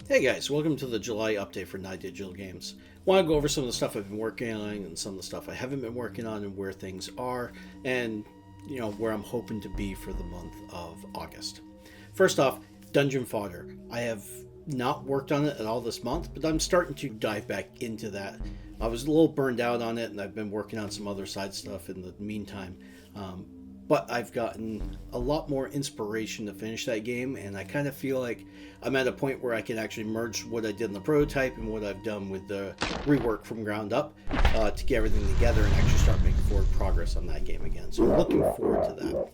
Hey guys, welcome to the July update for Night Digital Games. I want to go over some of the stuff I've been working on and some of the stuff I haven't been working on and where things are and where I'm hoping to be for the month of August. First off, Dungeon Fodder. I have not worked on it at all this month, but I'm starting to dive back into that. I was a little burned out on it and I've been working on some other side stuff in the meantime. But I've gotten a lot more inspiration to finish that game, and I kind of feel like I'm at a point where I can actually merge what I did in the prototype and what I've done with the rework from ground up to get everything together and actually start making forward progress on that game again. So I'm looking forward to that.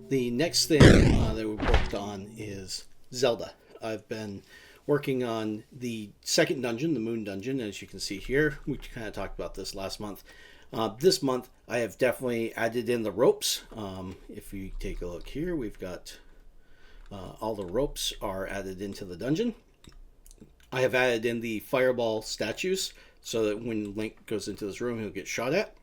The next thing that we worked on is Zelda. I've been working on the second dungeon, the Moon Dungeon, as you can see here. We kind of talked about this last month. This month, I have definitely added in the ropes. If we take a look here, we've got all the ropes are added into the dungeon. I have added in the fireball statues so that when Link goes into this room, he'll get shot at.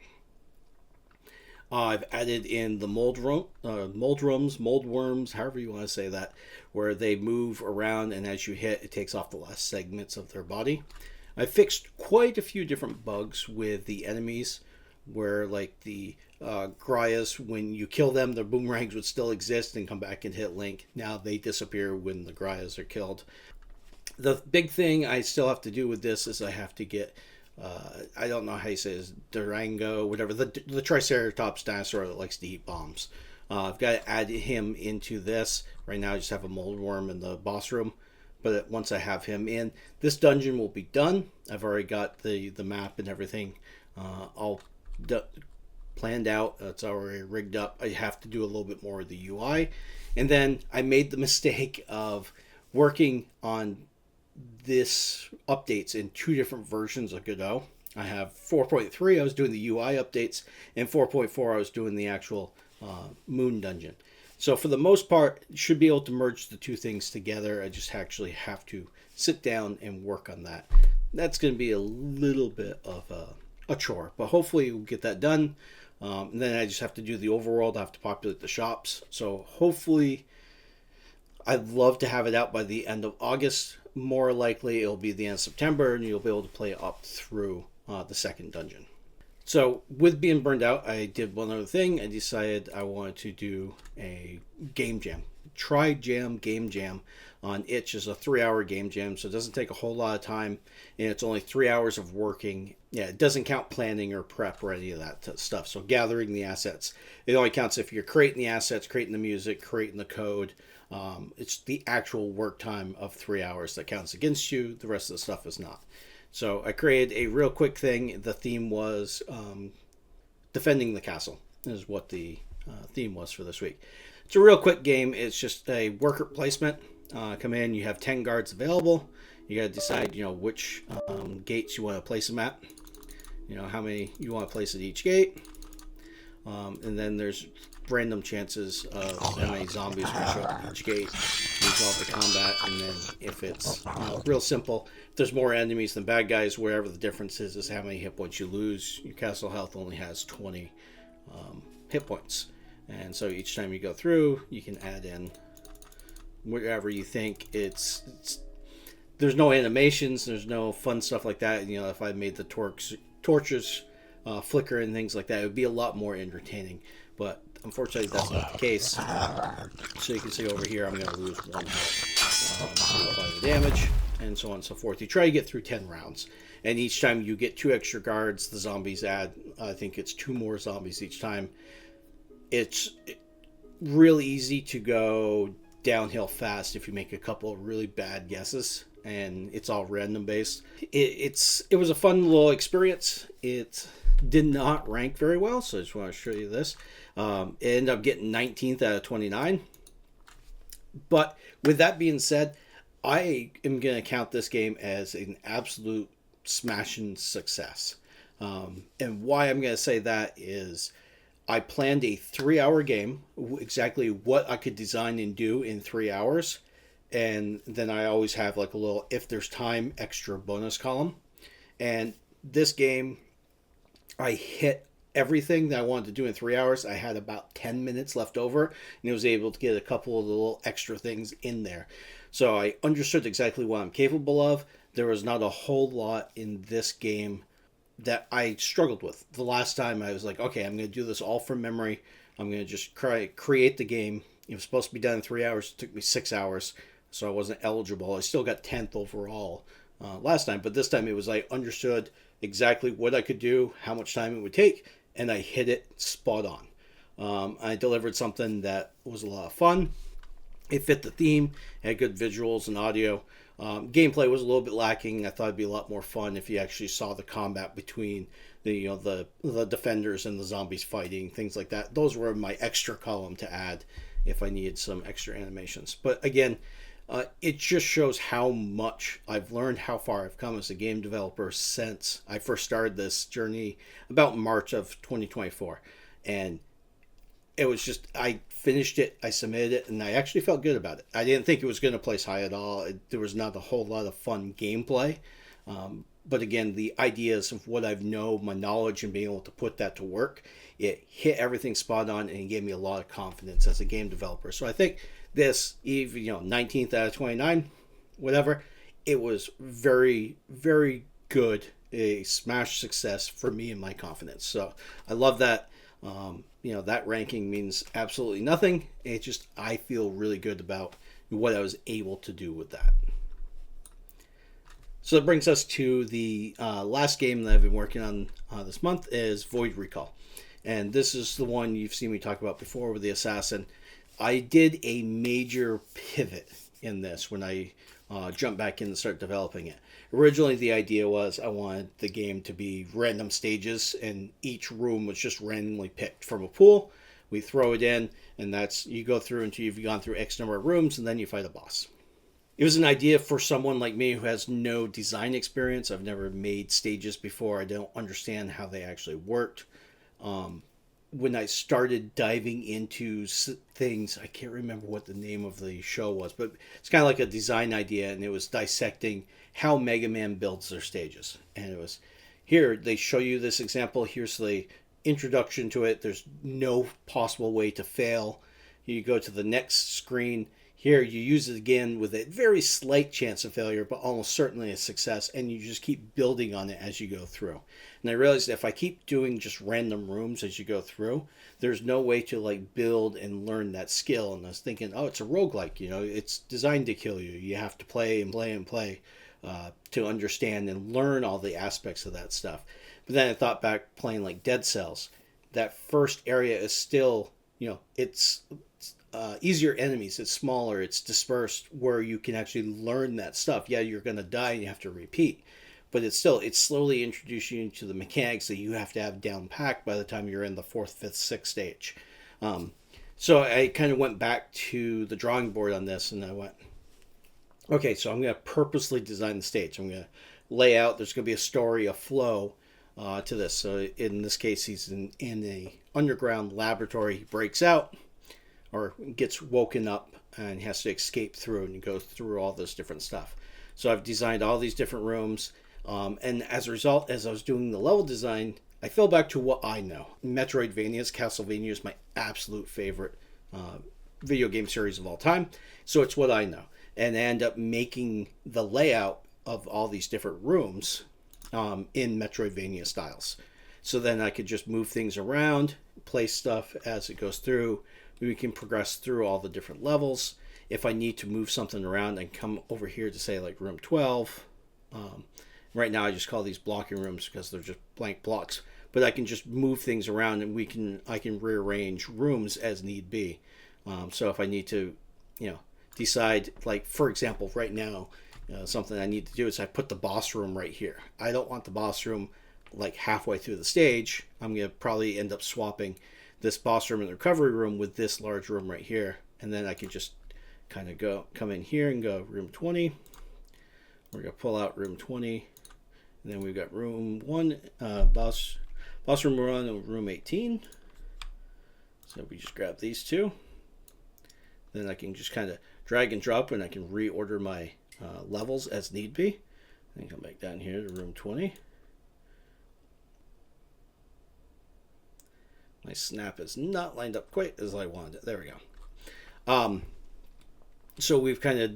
I've added in the mold worms, however you want to say that, where they move around and as you hit, it takes off the last segments of their body. I fixed quite a few different bugs with the enemies where like the Graias, when you kill them, their boomerangs would still exist and come back and hit Link. Now they disappear when the Graias are killed. The big thing I still have to do with this is I have to get, I don't know how you say it, Durango, whatever, the Triceratops dinosaur that likes to eat bombs. I've got to add him into this. Right now I just have a mold worm in the boss room. But once I have him in, this dungeon will be done. I've already got the map and everything all planned out. It's already rigged up. I have to do a little bit more of the UI. And then I made the mistake of working on this updates in two different versions of Godot. I have 4.3, I was doing the UI updates, and 4.4, I was doing the actual Moon Dungeon. So for the most part, you should be able to merge the two things together. I just actually have to sit down and work on that. That's going to be a little bit of a chore, but hopefully we'll get that done. And then I just have to do the overworld. I have to populate the shops. So hopefully, I'd love to have it out by the end of August. More likely, it'll be the end of September, and you'll be able to play up through the second dungeon. So with being burned out, I did one other thing. I decided I wanted to do a game jam. Game Jam on Itch is a 3-hour game jam, so it doesn't take a whole lot of time, and it's only 3 hours of working. Yeah, it doesn't count planning or prep or any of that stuff. So gathering the assets. It only counts if you're creating the assets, creating the music, creating the code. It's the actual work time of 3 hours that counts against you. The rest of the stuff is not. So I created a real quick thing. The theme was defending the castle is what the theme was for this week. It's a real quick game. It's just a worker placement. Come in, you have 10 guards available. You got to decide, which gates you want to place them at. How many you want to place at each gate. And then there's random chances of how many zombies will show up at each gate. Resolve the combat, and then if it's real simple, if there's more enemies than bad guys, wherever the difference is how many hit points you lose. Your castle health only has 20 hit points. And so each time you go through, you can add in whatever you think. There's no animations, there's no fun stuff like that. If I made the torches flicker and things like that, it would be a lot more entertaining. But unfortunately, that's not the case. So you can see over here, I'm going to lose 1 health by the damage, and so on and so forth. You try to get through 10 rounds. And each time you get 2 extra guards, the zombies add, I think it's 2 more zombies each time. It's really easy to go downhill fast if you make a couple of really bad guesses, and it's all random based. It was a fun little experience. It did not rank very well, so I just want to show you this. It ended up getting 19th out of 29. But with that being said, I am going to count this game as an absolute smashing success. And why I'm going to say that is I planned a 3-hour game, exactly what I could design and do in 3 hours. And then I always have like a little, if there's time, extra bonus column. And this game, I hit everything that I wanted to do in 3 hours. I had about 10 minutes left over, and I was able to get a couple of the little extra things in there. So I understood exactly what I'm capable of. There was not a whole lot in this game that I struggled with. The last time I was like, okay, I'm going to do this all from memory. I'm going to just create the game. It was supposed to be done in 3 hours. It took me 6 hours, so I wasn't eligible. I still got 10th overall last time, but this time it was I understood exactly what I could do, how much time it would take, and I hit it spot on. I delivered something that was a lot of fun. It fit the theme, had good visuals and audio. Gameplay was a little bit lacking. I thought it'd be a lot more fun if you actually saw the combat between the defenders and the zombies fighting, things like that. Those were my extra column to add if I needed some extra animations. But again, it just shows how much I've learned, how far I've come as a game developer since I first started this journey about March of 2024. And it was just, I finished it, I submitted it, and I actually felt good about it. I didn't think it was going to place high at all. There was not a whole lot of fun gameplay. But again, the ideas of what I've known, my knowledge, and being able to put that to work, it hit everything spot on, and it gave me a lot of confidence as a game developer. So I think this, even 19th out of 29, whatever, it was very, very good, a smash success for me and my confidence. So I love that. That ranking means absolutely nothing. It just, I feel really good about what I was able to do with that. So that brings us to the last game that I've been working on this month is V01D Recall. And this is the one you've seen me talk about before with the Assassin. I did a major pivot in this when I jumped back in and started developing it. Originally, the idea was I wanted the game to be random stages, and each room was just randomly picked from a pool. We throw it in, and that's, you go through until you've gone through X number of rooms, and then you fight a boss. It was an idea for someone like me who has no design experience. I've never made stages before. I don't understand how they actually worked. When I started diving into things, I can't remember what the name of the show was, but it's kind of like a design idea, and it was dissecting how Mega Man builds their stages. And it was, here, they show you this example. Here's the introduction to it. There's no possible way to fail. You go to the next screen. Here, you use it again with a very slight chance of failure, but almost certainly a success, and you just keep building on it as you go through. And I realized if I keep doing just random rooms as you go through, there's no way to build and learn that skill. And I was thinking, oh, it's a roguelike, it's designed to kill you. You have to play and play and play to understand and learn all the aspects of that stuff. But then I thought back playing like Dead Cells. That first area is still, it's easier enemies, it's smaller, it's dispersed, where you can actually learn that stuff. Yeah, you're going to die and you have to repeat, but it's slowly introducing you to the mechanics that you have to have down packed by the time you're in the 4th, 5th, 6th stage. So I kind of went back to the drawing board on this, and I went, okay, so I'm going to purposely design the stage. I'm going to lay out, there's going to be a story, a flow to this. So in this case, he's in a underground laboratory. He breaks out, or gets woken up, and has to escape through, and you go through all this different stuff. So I've designed all these different rooms, and as a result, as I was doing the level design, I fell back to what I know. Metroidvanias, Castlevania is my absolute favorite video game series of all time, so it's what I know. And I end up making the layout of all these different rooms in Metroidvania styles. So then I could just move things around, place stuff as it goes through. We can progress through all the different levels. If I need to move something around, I can come over here to say like room 12. Right now I just call these blocking rooms because they're just blank blocks. But I can just move things around, and I can rearrange rooms as need be. So if I need to, decide, like for example, right now, something I need to do is I put the boss room right here. I don't want the boss room like halfway through the stage. I'm going to probably end up swapping this boss room and the recovery room with this large room right here, and then I can just kind of come in here and go room 20. We're going to pull out room 20, and then we've got room 1, boss room 1, and room 18. So we just grab these two. Then I can just kind of drag and drop, and I can reorder my levels as need be. And come back down here to room 20. My snap is not lined up quite as I wanted it. There we go. So we've kind of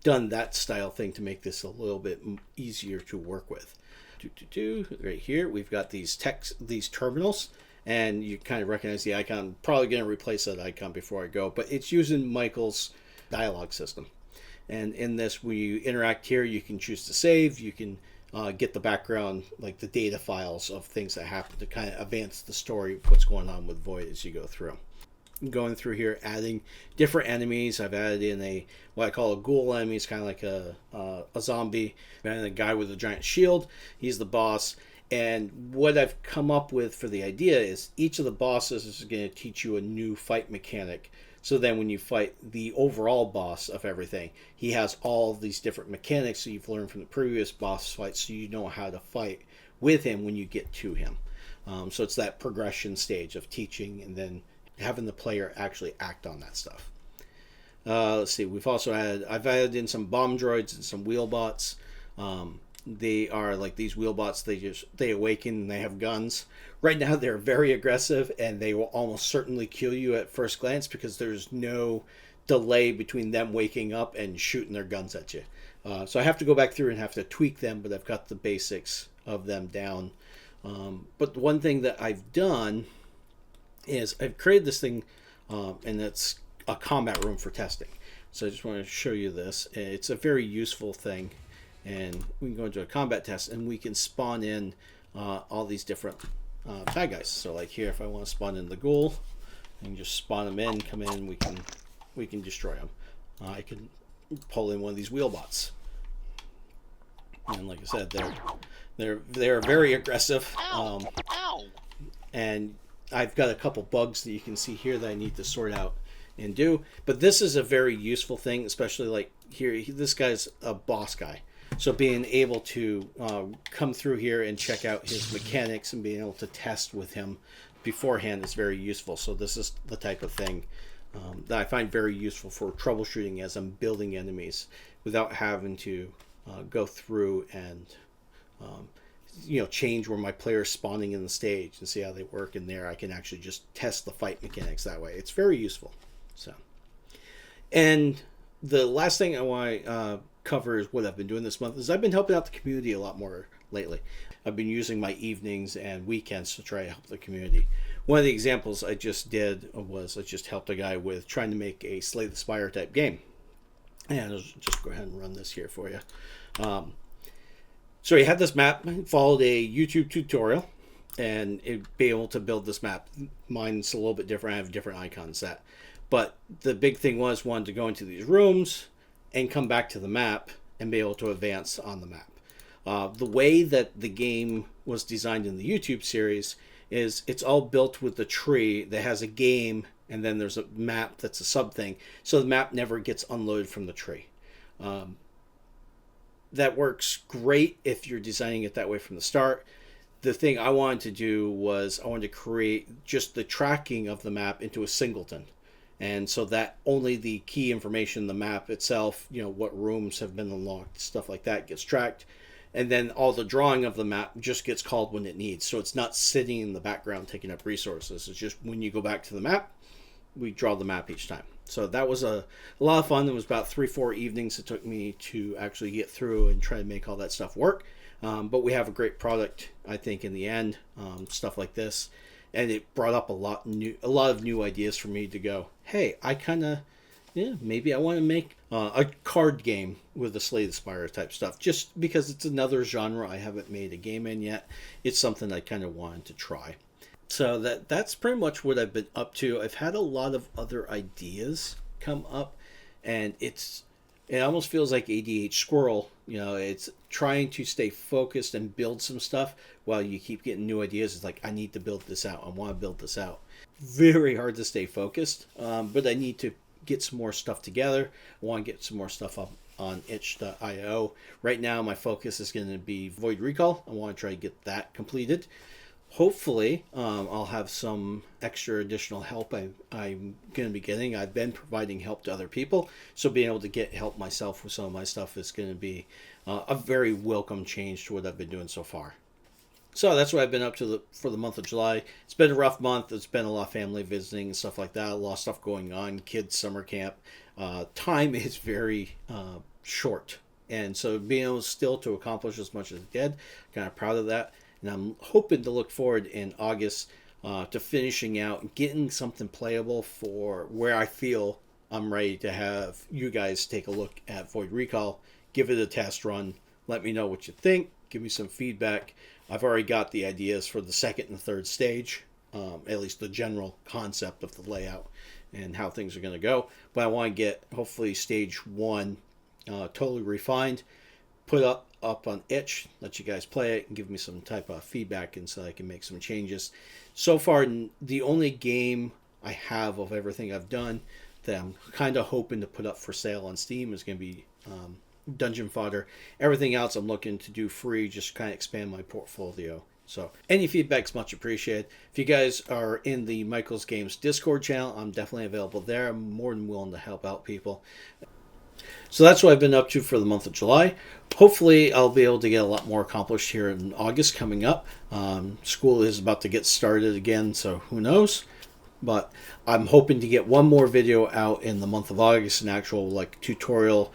done that style thing to make this a little bit easier to work with. Right here, we've got these terminals, and you kind of recognize the icon. I'm probably going to replace that icon before I go, but it's using Michael's dialogue system. And in this, when you interact here, you can choose to save. You can get the background, like the data files of things that happen to kind of advance the story, what's going on with Void as you go through. Going through here, adding different enemies. I've added in what I call a ghoul enemy. It's kind of like a zombie. And a guy with a giant shield. He's the boss. And what I've come up with for the idea is each of the bosses is going to teach you a new fight mechanic. So then when you fight the overall boss of everything, he has all these different mechanics that you've learned from the previous boss fights, so you know how to fight with him when you get to him. So it's that progression stage of teaching and then having the player actually act on that stuff. Let's see. I've added in some bomb droids and some wheelbots. They are like these wheelbots. They awaken and they have guns. Right now they're very aggressive and they will almost certainly kill you at first glance because there's no delay between them waking up and shooting their guns at you. So I have to go back through and have to tweak them, but I've got the basics of them down. But one thing that I've done is I've created this thing, and it's a combat room for testing. So I just want to show you this. It's a very useful thing, and we can go into a combat test, and we can spawn in all these different bad guys. So like here, if I want to spawn in the ghoul, I can just spawn them in, come in, we can destroy them. I can pull in one of these wheelbots, and like I said, they're very aggressive. And I've got a couple bugs that you can see here that I need to sort out and do. But this is a very useful thing, especially like here, this guy's a boss guy. So being able to come through here and check out his mechanics and being able to test with him beforehand is very useful. So this is the type of thing that I find very useful for troubleshooting as I'm building enemies without having to go through and change where my player's spawning in the stage and see how they work in there. I can actually just test the fight mechanics that way. It's very useful. So, and the last thing I want to cover is what I've been doing this month is I've been helping out the community a lot more lately. I've been using my evenings and weekends to try to help the community. One of the examples I just did was I just helped a guy with trying to make a Slay the Spire type game. And I'll just go ahead and run this here for you. So he had this map, followed a YouTube tutorial, and it'd be able to build this map. Mine's a little bit different. I have different icons set. But the big thing was wanted to go into these rooms and come back to the map and be able to advance on the map. The way that the game was designed in the YouTube series is it's all built with the tree that has a game, and then there's a map that's a sub thing. So the map never gets unloaded from the tree. That works great if you're designing it that way from the start. The thing I wanted to do was I wanted to create just the tracking of the map into a singleton. And so that only the key information, the map itself, what rooms have been unlocked, stuff like that gets tracked. And then all the drawing of the map just gets called when it needs. So it's not sitting in the background taking up resources. It's just when you go back to the map, we draw the map each time. So that was a lot of fun. It was about 3-4 evenings it took me to actually get through and try to make all that stuff work. But we have a great product, I think, in the end, stuff like this. And it brought up a lot of new ideas for me to go, hey, maybe I want to make a card game with the Slay the Spire type stuff. Just because it's another genre I haven't made a game in yet. It's something I kind of wanted to try. So that's pretty much what I've been up to. I've had a lot of other ideas come up, and it almost feels like ADH squirrel. It's trying to stay focused and build some stuff while you keep getting new ideas. It's like, I need to build this out. I want to build this out. Very hard to stay focused, but I need to get some more stuff together. I want to get some more stuff up on itch.io. Right now, my focus is going to be Void Recall. I want to try to get that completed. Hopefully, I'll have some extra additional help I'm going to be getting. I've been providing help to other people, so being able to get help myself with some of my stuff is going to be a very welcome change to what I've been doing so far. So that's what I've been up to for the month of July. It's been a rough month. It's been a lot of family visiting and stuff like that. A lot of stuff going on. Kids' summer camp. Time is very short. And so being able still to accomplish as much as it did, kind of proud of that. And I'm hoping to look forward in August to finishing out and getting something playable for where I feel I'm ready to have you guys take a look at Void Recall, give it a test run, let me know what you think, give me some feedback. I've already got the ideas for the second and third stage, at least the general concept of the layout and how things are going to go. But I want to get hopefully stage one totally refined, put up on itch, let you guys play it and give me some type of feedback, and so I can make some changes. So far, the only game I have of everything I've done that I'm kind of hoping to put up for sale on Steam is going to be Dungeon Fodder. Everything else I'm looking to do free, just kind of expand my portfolio. So any feedback's much appreciated. If you guys are in the Michael's Games Discord channel, I'm definitely available there. I'm more than willing to help out people. So that's what I've been up to for the month of July. Hopefully I'll be able to get a lot more accomplished here in August coming up. School is about to get started again, so who knows. But I'm hoping to get one more video out in the month of August, an actual like tutorial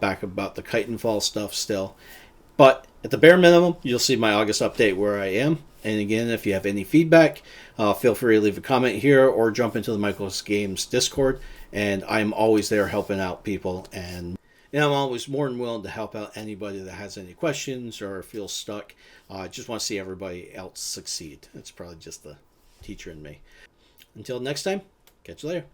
back about the Titanfall stuff still. But at the bare minimum, you'll see my August update where I am. And again, if you have any feedback, feel free to leave a comment here or jump into the Michael's Games Discord. And I'm always there helping out people. And I'm always more than willing to help out anybody that has any questions or feels stuck. I just want to see everybody else succeed. That's probably just the teacher in me. Until next time, catch you later.